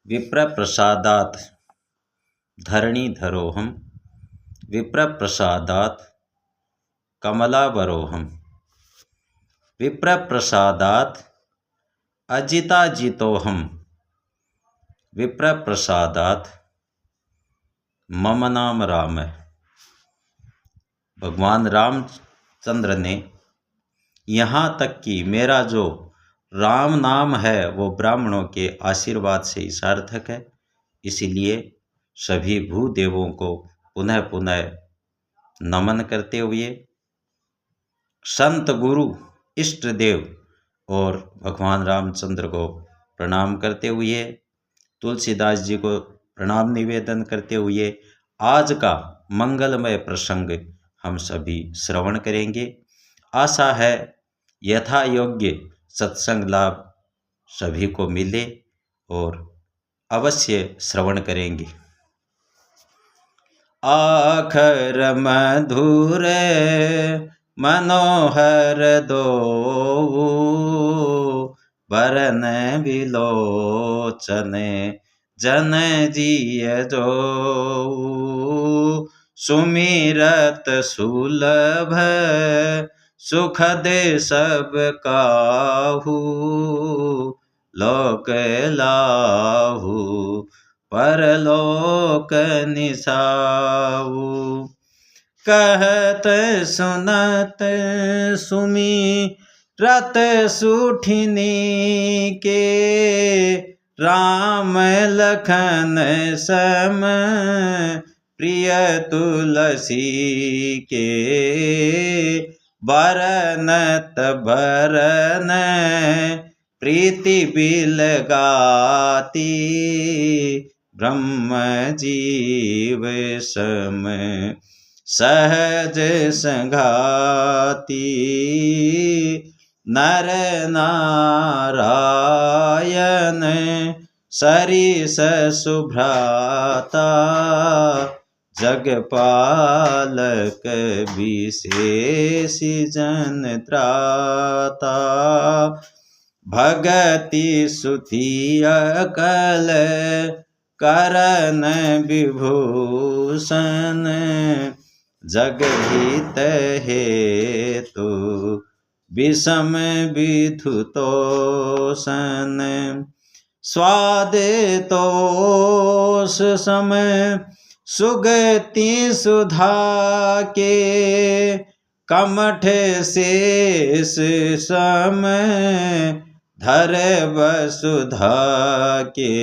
विप्रप्रसादात् धरणीधरोऽहं विप्रप्रसादात् कमलावरोऽहं विप्रप्रसादात् अजिताजितोऽहं विप्रप्रसादात् मम नाम राम है। भगवान रामचंद्र ने यहाँ तक कि मेरा जो राम नाम है वो ब्राह्मणों के आशीर्वाद से ही सार्थक है, इसीलिए सभी भूदेवों को पुनः पुनः नमन करते हुए संत गुरु इष्ट देव और भगवान रामचंद्र को प्रणाम करते हुए तुलसीदास जी को प्रणाम निवेदन करते हुए आज का मंगलमय प्रसंग हम सभी श्रवण करेंगे। आशा है यथा योग्य सत्संग लाभ सभी को मिले और अवश्य श्रवण करेंगे। आखर मधुर मनोहर दो बरन विलोचन जन जिय जो सुमिरत सुलभ सुखद सब काहू लोक लाहू परलोक निसाऊ कहत सुनत सुमिरत सुठिनी के राम लखन सम प्रिय तुलसी के बरनत बरन प्रीति बिलगाती ब्रह्म जीव सम सहज संघाती नर नारायण सरिस सुभ्राता जगपालक विशेष जन त्राता भगति सुधि अकल करन विभूषण जगहित हेतु विषम विधुतोषण स्वाद तोष समय सुगति सुधा के कमठ शेष सम धर वसुधा के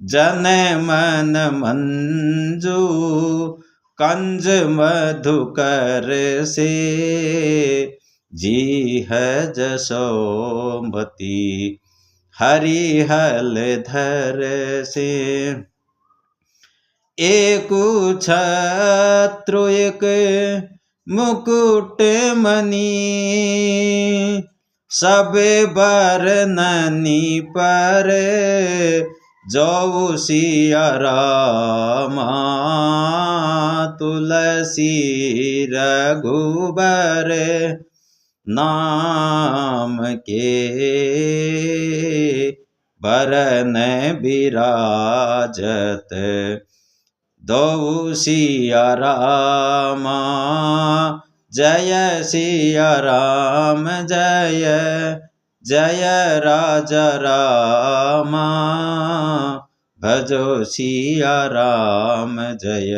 जन मन मंजू कंज मधुकर से जी है जसोमती हरिहल धर से एक छत्रु एक मुकुट मणि सब बरननी पर जो सिया रामा तुलसी रघुबर नाम के बरन विराजत दो सिया रामा जय सिया राम जय जय राजा रामा भजो सिया राम जय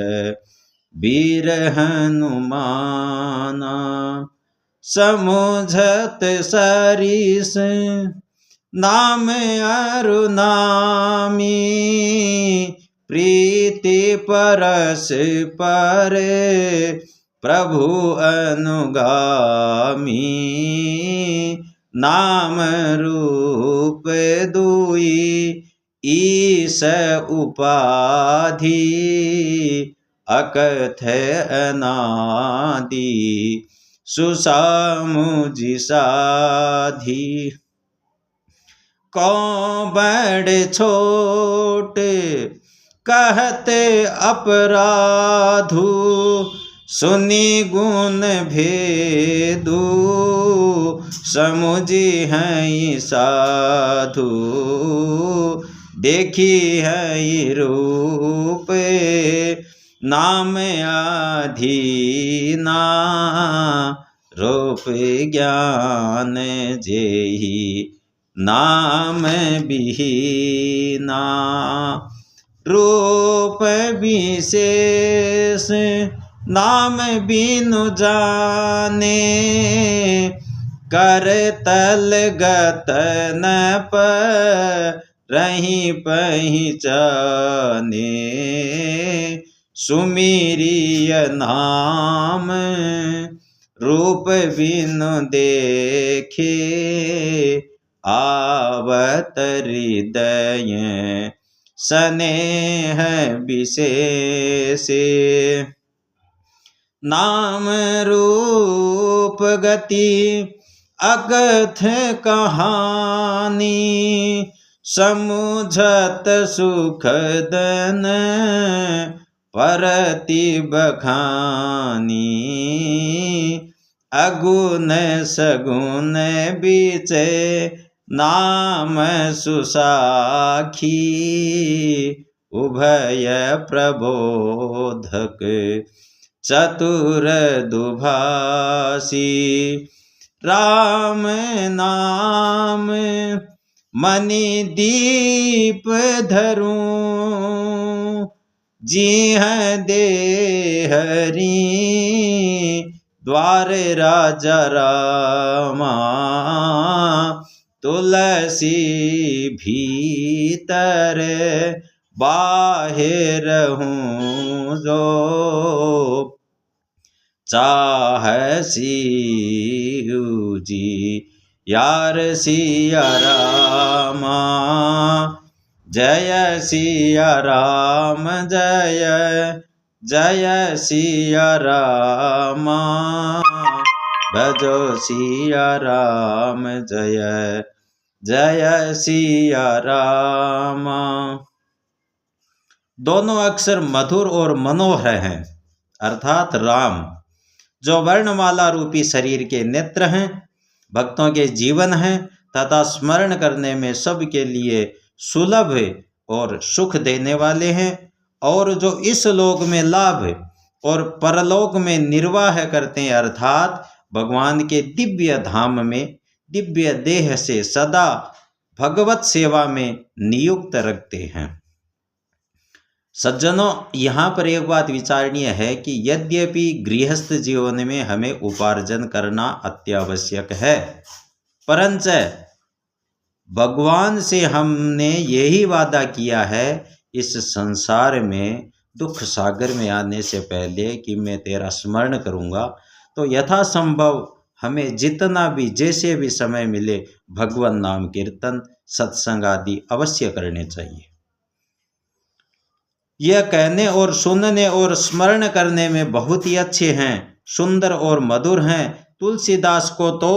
वीर हनुमाना समुझत सरिस नाम अरुनामी प्रीति परस पर प्रभु अनुगामी नाम रूप दुई ईश उपाधि अकथ अनादि सुसामुझि साधि को बड़ छोट कहते अपराधु सुनी गुण भेदु समुझी है साधु, देखी है रूप नाम आधीना, रूप ज्ञान जेहि नाम बिहीना। रूप विशेष नाम बिनु जाने, कर तल गत न रही पहचाने। सुमिरिय नाम रूप बिनु देखे, आवत हृदय स्नेह विशेषे। नाम रूप गति अगथ कहानी, समुझत सुखदन परति बखानी। अगुण सगुण बीचे नाम सुसाखी, उभय प्रबोधक चतुर दुभाषी। राम नाम मणि दीप धरूं, जीह दे हरि द्वार राजा रामा। तुलसी भीतर बाहिर हूँ जो, चाहसी जी यार सिया रामा। जय सिया राम जय जय सिया रामा, भजो सिया राम जय जय सिया रामा। दोनों अक्षर मधुर और मनोहर हैं, अर्थात राम जो वर्णमाला रूपी शरीर के नेत्र हैं, भक्तों के जीवन हैं तथा स्मरण करने में सबके लिए सुलभ और सुख देने वाले हैं, और जो इस लोक में लाभ और परलोक में निर्वाह करते हैं, अर्थात भगवान के दिव्य धाम में दिव्य देह से सदा भगवत सेवा में नियुक्त रखते हैं। सज्जनों, यहाँ पर एक बात विचारणीय है कि यद्यपि गृहस्थ जीवन में हमें उपार्जन करना अत्यावश्यक है, परंतु भगवान से हमने यही वादा किया है इस संसार में दुख सागर में आने से पहले कि मैं तेरा स्मरण करूँगा, तो यथासंभव हमें जितना भी जैसे भी समय मिले भगवान नाम कीर्तन सत्संग आदि अवश्य करने चाहिए। यह कहने और सुनने और स्मरण करने में बहुत ही अच्छे हैं, सुंदर और मधुर हैं। तुलसीदास को तो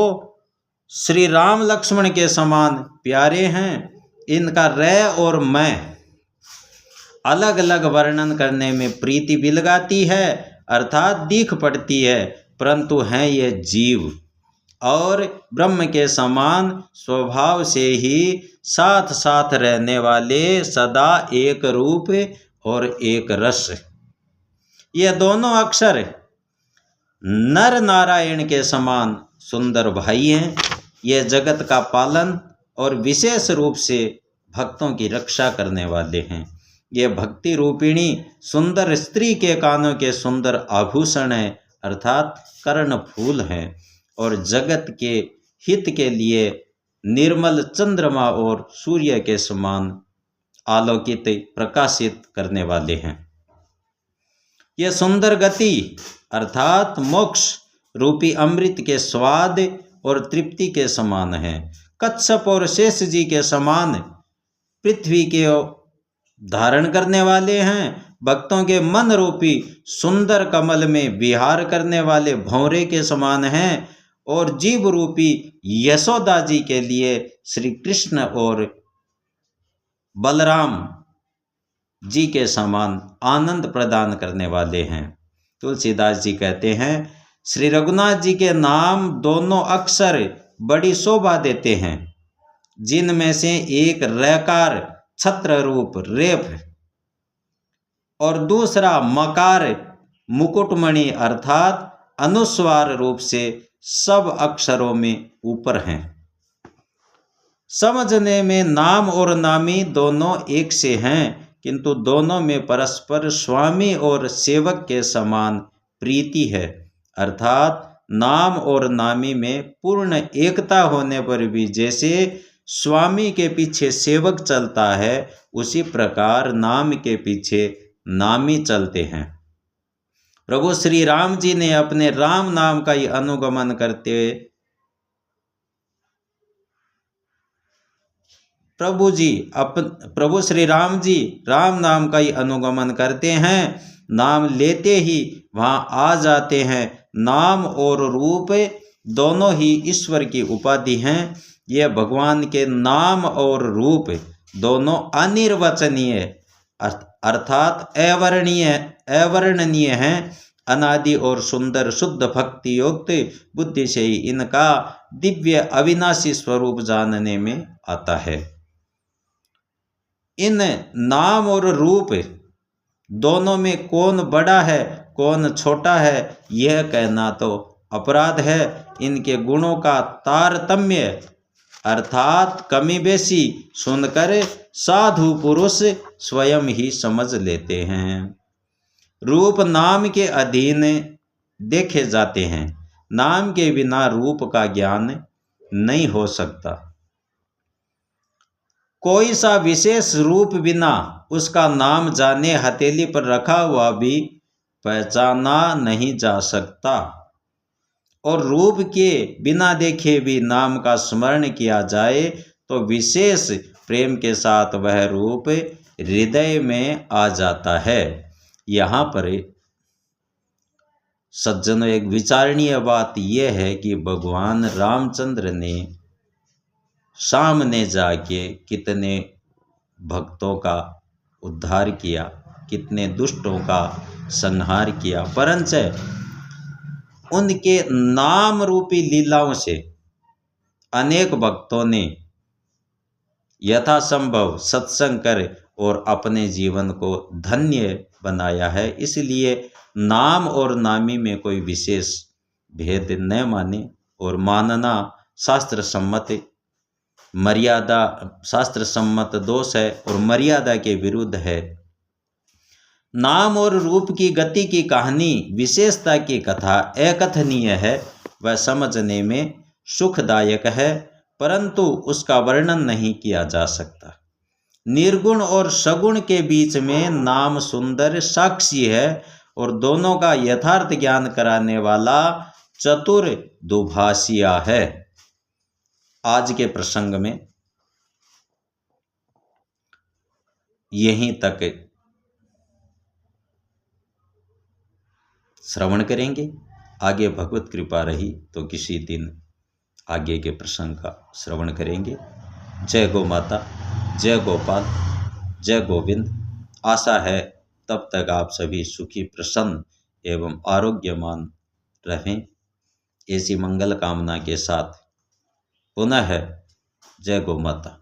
श्री राम लक्ष्मण के समान प्यारे हैं। इनका रै और मैं अलग अलग वर्णन करने में प्रीति बिलगाती है, अर्थात दीख पड़ती है, परंतु हैं ये जीव और ब्रह्म के समान स्वभाव से ही साथ साथ रहने वाले, सदा एक रूप और एक रस। ये दोनों अक्षर नर नारायण के समान सुंदर भाई हैं। ये जगत का पालन और विशेष रूप से भक्तों की रक्षा करने वाले हैं। ये भक्ति रूपिणी सुंदर स्त्री के कानों के सुंदर आभूषण हैं, अर्थात कर्ण फूल हैं, और जगत के हित के लिए निर्मल चंद्रमा और सूर्य के समान आलोकित प्रकाशित करने वाले हैं। ये सुंदर गति अर्थात मोक्ष रूपी अमृत के स्वाद और तृप्ति के समान है। कच्छप और शेष जी के समान पृथ्वी के धारण करने वाले हैं। भक्तों के मन रूपी सुंदर कमल में विहार करने वाले भंवरे के समान हैं, और जीव रूपी यशोदा जी के लिए श्री कृष्ण और बलराम जी के समान आनंद प्रदान करने वाले हैं। तुलसीदास जी कहते हैं, श्री रघुनाथ जी के नाम दोनों अक्षर बड़ी शोभा देते हैं, जिनमें से एक रकार छत्र रूप रेफ और दूसरा मकार मुकुटमणि अर्थात अनुस्वार रूप से सब अक्षरों में ऊपर हैं। समझने में नाम और नामी दोनों एक से हैं, किंतु दोनों में परस्पर स्वामी और सेवक के समान प्रीति है, अर्थात नाम और नामी में पूर्ण एकता होने पर भी जैसे स्वामी के पीछे सेवक चलता है, उसी प्रकार नाम के पीछे नामी चलते हैं। प्रभु श्री राम जी ने अपने राम नाम का ही अनुगमन करते प्रभु श्री राम जी राम नाम का ही अनुगमन करते हैं, नाम लेते ही वहाँ आ जाते हैं। नाम और रूप दोनों ही ईश्वर की उपाधि हैं। यह भगवान के नाम और रूप दोनों अनिर्वचनीय अर्थात अवर्णनीय हैं। अनादि और सुंदर शुद्ध भक्ति युक्त बुद्धि से ही इनका दिव्य अविनाशी स्वरूप जानने में आता है। इन नाम और रूप दोनों में कौन बड़ा है कौन छोटा है, यह कहना तो अपराध है। इनके गुणों का तारतम्य अर्थात कमी बेसी सुनकर साधु पुरुष स्वयं ही समझ लेते हैं। रूप नाम के अधीन देखे जाते हैं, नाम के बिना रूप का ज्ञान नहीं हो सकता। कोई सा विशेष रूप बिना उसका नाम जाने हथेली पर रखा हुआ भी पहचाना नहीं जा सकता, और रूप के बिना देखे भी नाम का स्मरण किया जाए तो विशेष प्रेम के साथ वह रूप हृदय में आ जाता है। यहाँ पर सज्जनों एक विचारणीय बात यह है कि भगवान रामचंद्र ने सामने जाके कितने भक्तों का उद्धार किया, कितने दुष्टों का संहार किया, परंतु उनके नाम रूपी लीलाओं से अनेक भक्तों ने यथासंभव सत्संग कर और अपने जीवन को धन्य बनाया है। इसलिए नाम और नामी में कोई विशेष भेद न माने और मानना शास्त्र सम्मत दोष है और मर्यादा के विरुद्ध है। नाम और रूप की गति की कहानी विशेषता की कथा अकथनीय है, वह समझने में सुखदायक है, परंतु उसका वर्णन नहीं किया जा सकता। निर्गुण और सगुण के बीच में नाम सुंदर साक्षी है और दोनों का यथार्थ ज्ञान कराने वाला चतुर दुभाषिया है। आज के प्रसंग में यहीं तक श्रवण करेंगे। आगे भगवत कृपा रही तो किसी दिन आगे के प्रसंग का श्रवण करेंगे। जय गौ माता, जय गोपाल, जय गोविंद। आशा है तब तक आप सभी सुखी प्रसन्न एवं आरोग्यमान रहें। ऐसी मंगल कामना के साथ पुनः जय गौ माता।